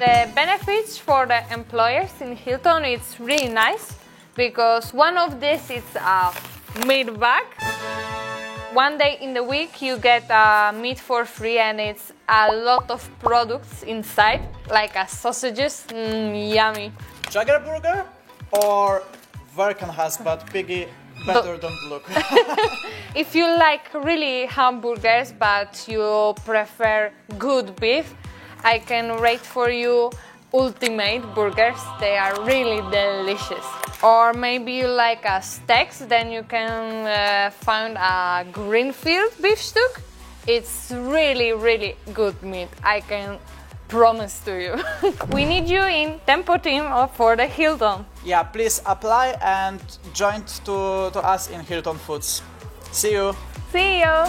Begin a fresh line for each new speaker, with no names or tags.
The benefits for the employers in Hilton, it's really nice because one of these is a meat bag. One day in the week you get meat for free and it's a lot of products inside, like sausages, yummy.
Jagger burger or Varkan has but piggy better don't look.
If you like really hamburgers but you prefer good beef, I can rate for you ultimate burgers. They are really delicious. Or maybe you like steaks, then you can find a Greenfield beef steak. It's really, really good meat, I can promise to you. We need you in tempoteam for the Hilton.
Yeah, please apply and join to us in Hilton Foods. See you!
See you!